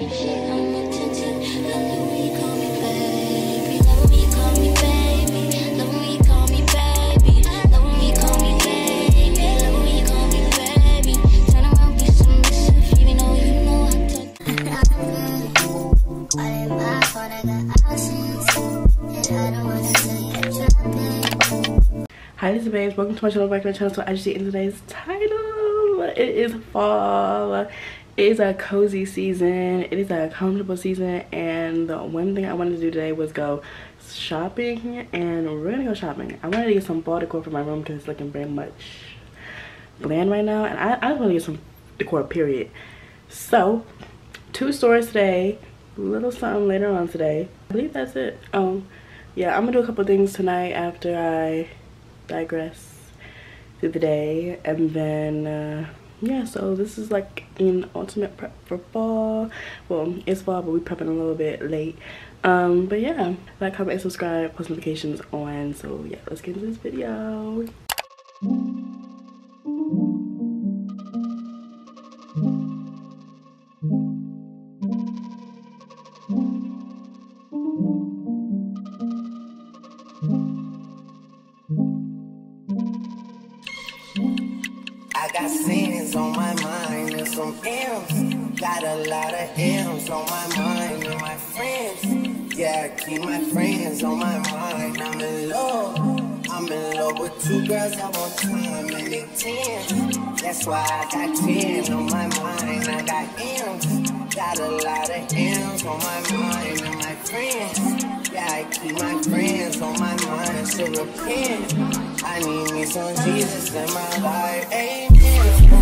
Hi, this is babes. Welcome to my channel, back to my channel. So as you see in today's title, it is fall. It is a cozy season. It is a comfortable season, and the one thing I wanted to do today was go shopping, and we're gonna go shopping. I wanted to get some fall decor for my room because it's looking very much bland right now, and I want to get some decor, period. So 2 stores today, a little something later on today. I believe that's it. Yeah, I'm gonna do a couple things tonight after I digress through the day, and then yeah, so this is like an ultimate prep for fall. Well, it's fall, but we're prepping a little bit late. But yeah, like, comment, and subscribe, post notifications on. So yeah, let's get into this video. I got sins on my mind and some M's. Got a lot of M's on my mind and my friends. Yeah, I keep my friends on my mind. I'm in love with 2 girls at one time and they 10. That's why I got 10 on my mind. I got M's. Got a lot of M's on my mind and my friends. Yeah, I keep my friends on my mind. So repent. I need me some Jesus in my life. Amen.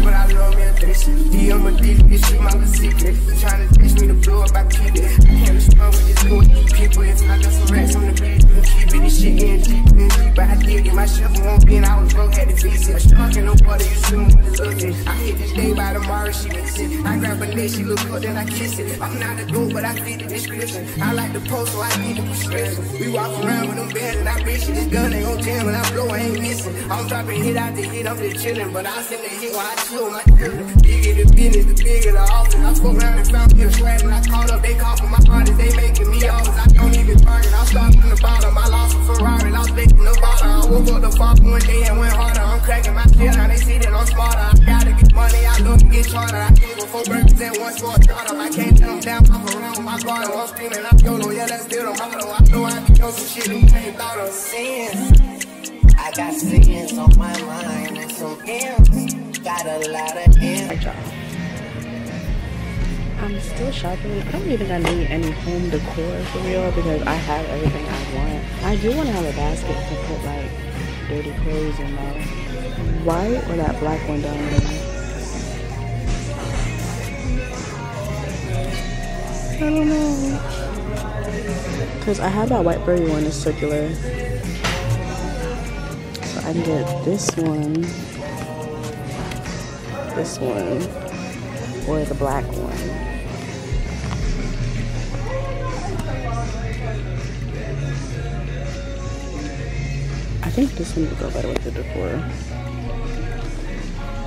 But I love me a addiction. I'm a deep bitch, she my little secret. Trying to teach me to blow up, I keep it. I can't respond with this good people. If I got some rats on the beat, you keep it. This shit getting deep and deep. But I did get my shuffle won't be, and I was broke, had to fix it. Stuck in no water, you swim with the looking. I hit this day by tomorrow, she been sick. I grab her neck, she look good, then I kiss it. I'm not a goat, but I fit the description. I like the post, so I need the prescription. We walk around with them bands, and I bitch it. This gun ain't gon' jam, and I blow, I ain't missing. I'm dropping hit after hit, I'm just chillin'. But I send the hit while I chill my children. Bigger the business, the bigger the office. I fuck around and found me a swag, and I called up, they call for my parties, they making me offers. I don't even bargain, I start from the bottom. I lost a Ferrari, lost faith in the bottom. I woke up the fall one day and went harder. I'm cracking my shit, now they see that I'm smarter. I gotta get money, I look and get charter. I can't go 4 burgers and 1 for a startup. I can't tell them down, pop around with my garden. I'm screaming, I'm YOLO, yeah, that's still the motto. I know I be on some shit that you ain't thought of. Sins, I got sins on my mind and some M's. Got a lot of M's. I'm still shopping. I don't even think I need any home decor for real because I have everything I want. I do want to have a basket to put like dirty clothes in though. White or that black one down there? I don't know. Because I have that white berry one, it's circular. So I can get this one, or the black one. I think this one would go better with the decor.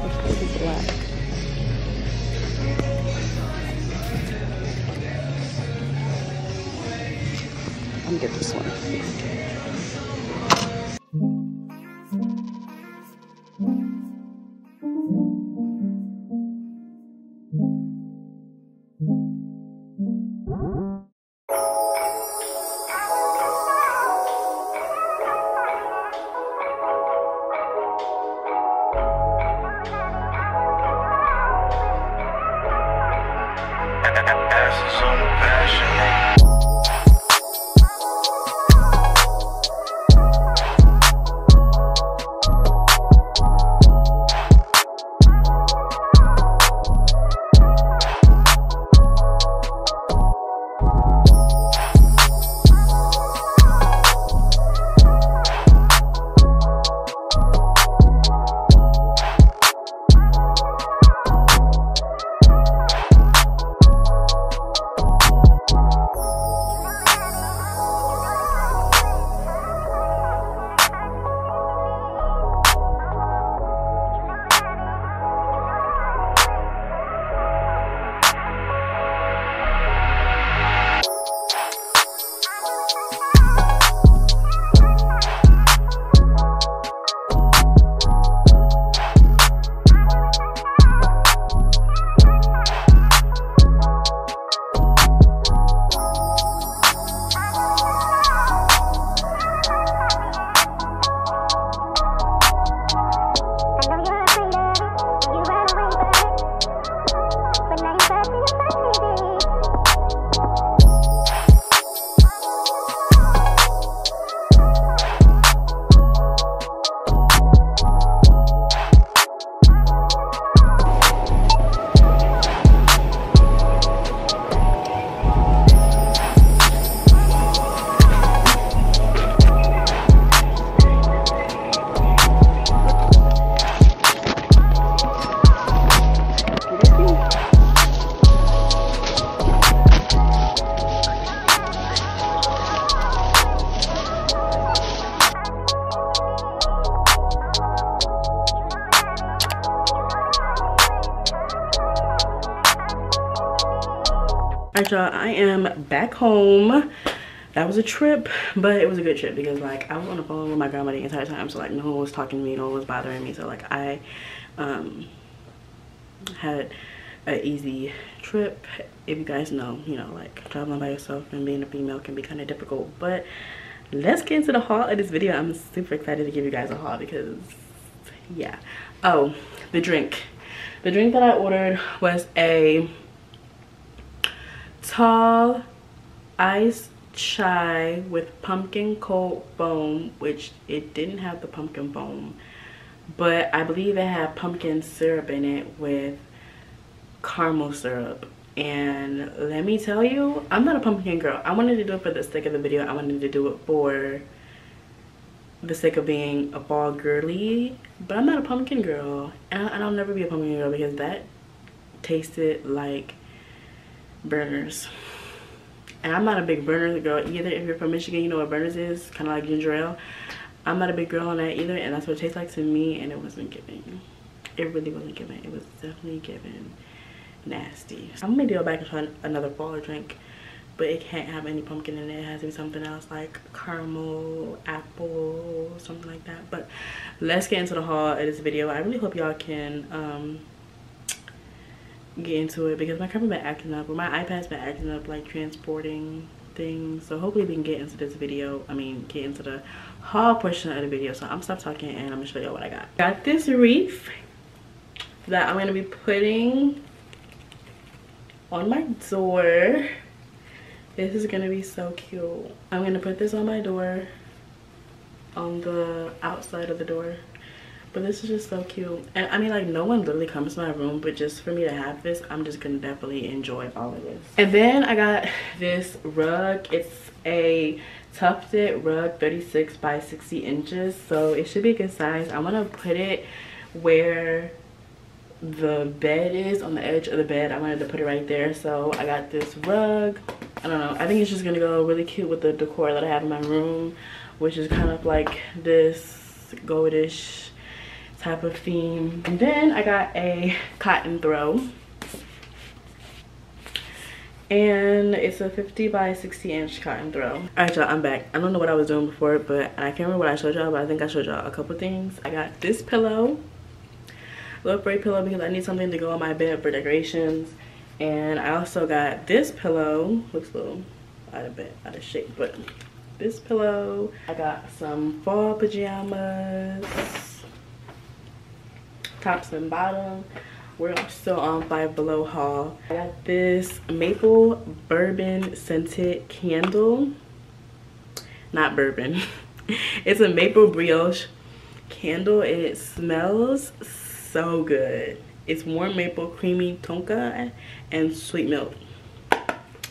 Let's go with black. I'm gonna get this one. Asses on the passion. Alright y'all, I am back home. That was a trip, but it was a good trip because like I was on the phone with my grandma the entire time, so like no one was talking to me, no one was bothering me, so like I had an easy trip. If you guys know, you know, like traveling by yourself and being a female can be kind of difficult, but let's get into the haul of this video. I'm super excited to give you guys a haul because yeah. Oh, the drink that I ordered was a tall iced chai with pumpkin cold foam, which it didn't have the pumpkin foam, but I believe it had pumpkin syrup in it with caramel syrup. And let me tell you, I'm not a pumpkin girl. I wanted to do it for the sake of the video. I wanted to do it for the sake of being a fall girly, but I'm not a pumpkin girl, and I'll never be a pumpkin girl because that tasted like burners. And I'm not a big burners girl either. If you're from Michigan, you know what burners is, kind of like ginger ale. I'm not a big girl on that either, and that's what it tastes like to me, and it wasn't giving. It really wasn't giving. It was definitely giving nasty. I'm gonna go back and try another fall drink, but it can't have any pumpkin in it. It has to be something else like caramel, apple, something like that. But let's get into the haul of this video. I really hope y'all can get into it because my camera been acting up, or my iPad's been acting up, like transporting things. So hopefully we can get into this video. I mean, get into the haul portion of the video. So I'm gonna stop talking and I'm gonna show y'all what I got. Got this wreath that I'm gonna be putting on my door. This is gonna be so cute. I'm gonna put this on my door, on the outside of the door. But this is just so cute. And I mean, like, no one literally comes to my room, but just for me to have this, I'm just gonna definitely enjoy all of this. And then I got this rug. It's a tufted rug, 36 by 60 inches. So it should be a good size. I wanna put it where the bed is, on the edge of the bed. I wanted to put it right there. So I got this rug. I don't know. I think it's just gonna go really cute with the decor that I have in my room, which is kind of like this goldish type of theme. And then I got a cotton throw, and it's a 50 by 60 inch cotton throw. All right y'all, I'm back. I don't know what I was doing before, but I can't remember what I showed y'all, but I think I showed y'all a couple things. I got this pillow, little freight pillow, because I need something to go on my bed for decorations. And I also got this pillow, looks a little out of shape, but this pillow. I got some fall pajamas, tops and bottom. We're still on Five Below haul. I got this maple bourbon scented candle. Not bourbon. It's a maple brioche candle, and it smells so good. It's warm maple, creamy tonka, and sweet milk.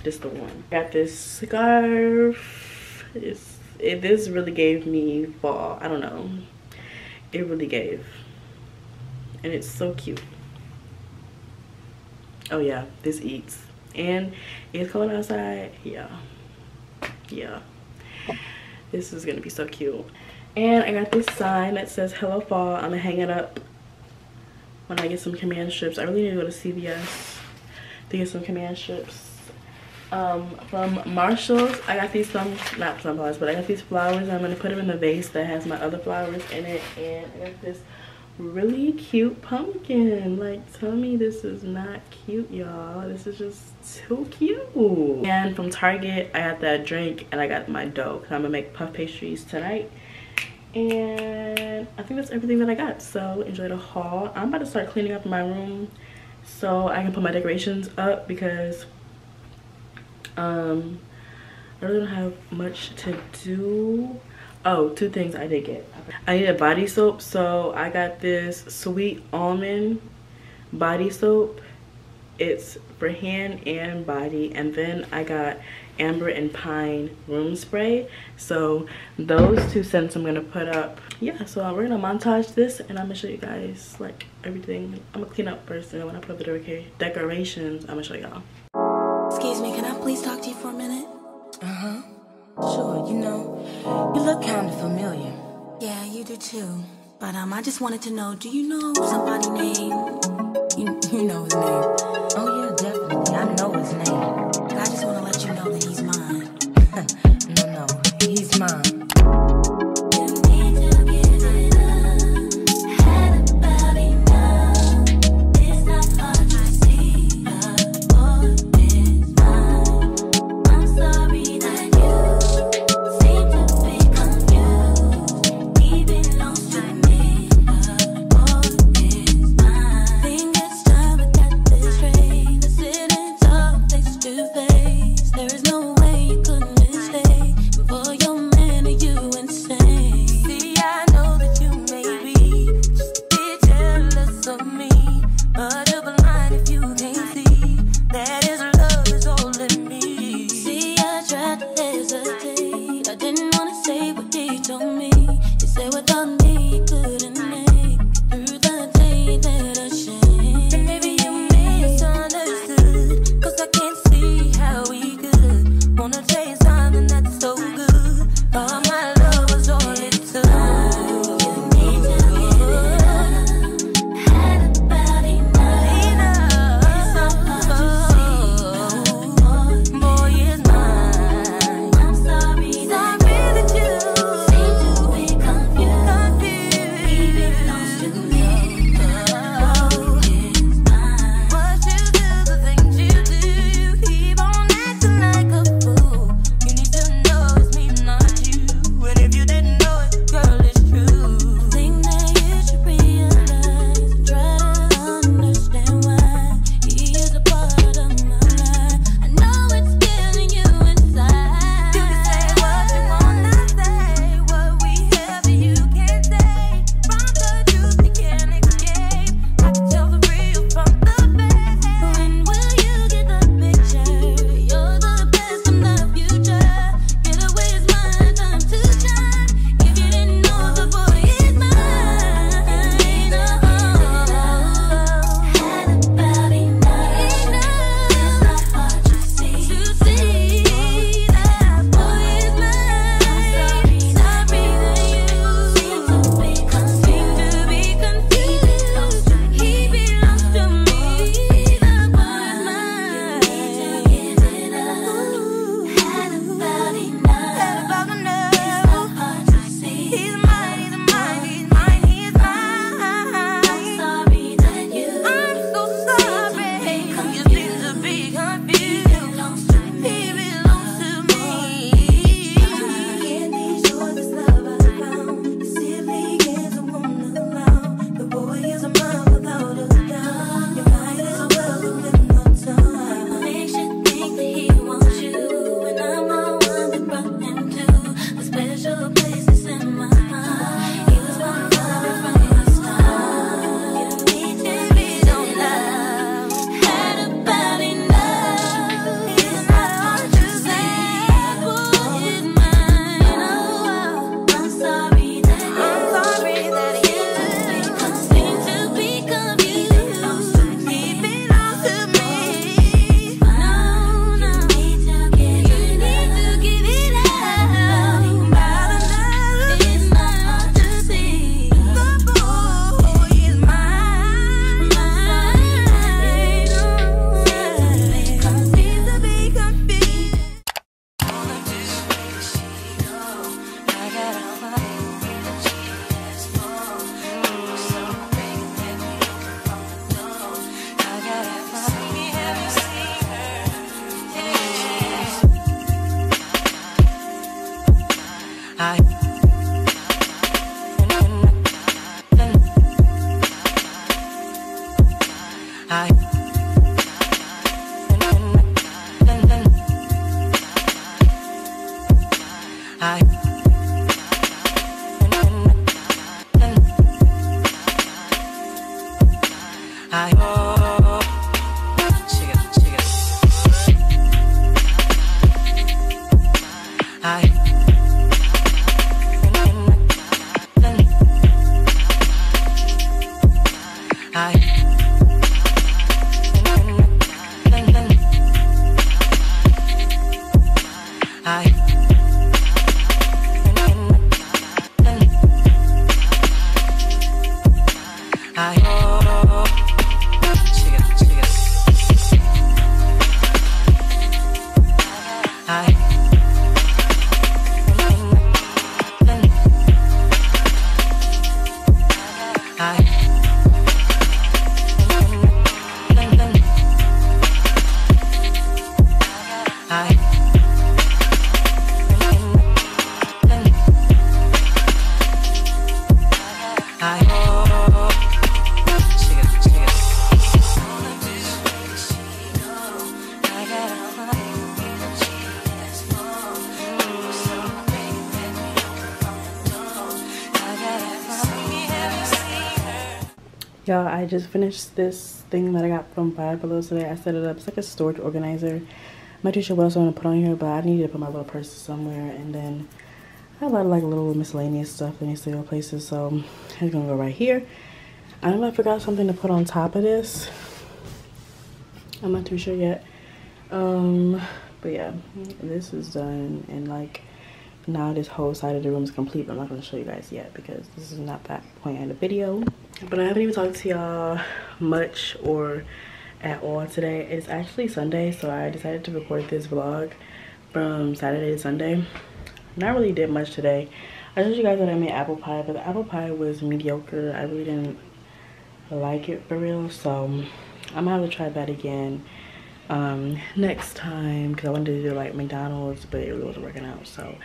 Just the one. Got this scarf. This really gave me fall. I don't know. It really gave. And it's so cute. Oh yeah, this eats. And it's cold outside. Yeah. This is gonna be so cute. And I got this sign that says hello fall. I'm gonna hang it up when I get some command strips. I really need to go to CVS to get some command strips. From Marshalls, I got these not sunflowers, but I got these flowers. I'm gonna put them in the vase that has my other flowers in it. And I got this really cute pumpkin. Like, tell me this is not cute, y'all. This is just too cute. And from Target, I got that drink, and I got my dough because I'm gonna make puff pastries tonight. And I think that's everything that I got. So enjoy the haul. I'm about to start cleaning up my room so I can put my decorations up because I really don't have much to do. Oh, two things I did get. I need a body soap, so I got this sweet almond body soap. It's for hand and body. And then I got amber and pine room spray. So those two scents I'm gonna put up. Yeah, so we're gonna montage this, and I'm gonna show you guys like everything. I'm gonna clean up first, and then when I put up the decorations, I'm gonna show y'all. Excuse me, can I please talk to you for a minute? Uh-huh. Sure, you know, you look kind of familiar. Yeah, you do too. But I just wanted to know, do you know somebody named... You know his name. Oh yeah, definitely. I know his name. there is no way you could mistake. And for your man, are you insane? See, I know that you may be just a bit jealous of me, but you'll be lying if you can't see that his love is all in me. See, I tried to hesitate. I didn't want to say what he told me. He said without me he couldn't make it through the day that I shame. And maybe you misunderstood, 'cause I can't see how we could Y'all, I just finished this thing that I got from Five Below today. I set it up. It's like a storage organizer. I'm not too sure what else I want to put on here, but I needed to put my little purse somewhere. And then I have a lot of like little miscellaneous stuff that needs to go places. So it's gonna go right here. I don't know if I forgot something to put on top of this. I'm not too sure yet. But yeah, this is done, and like now this whole side of the room is complete, but I'm not going to show you guys yet because this is not that point in the video. But I haven't even talked to y'all much or at all today. It's actually Sunday, so I decided to record this vlog from Saturday to Sunday. Not really did much today. I showed you guys that I made apple pie, but the apple pie was mediocre. I really didn't like it for real, so I'm gonna have to try that again next time, because I wanted to do like McDonald's, but it really wasn't working out. So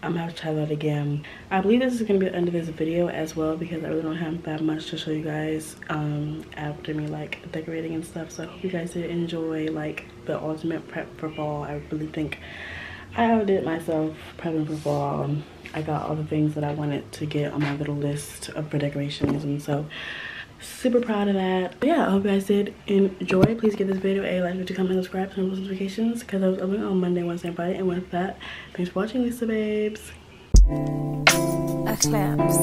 I'm gonna have to try that again. I believe this is gonna be the end of this video as well, because I really don't have that much to show you guys after me like decorating and stuff. So I hope you guys did enjoy like the ultimate prep for fall. I really think I outdid myself prepping for fall. I got all the things that I wanted to get on my little list for decorations, and so super proud of that. But yeah, I hope you guys did enjoy. Please give this video a like, comment, and subscribe, turn on notifications, because I was uploading on Monday, Wednesday, and Friday. And with that, thanks for watching, Lisa babes. A claps.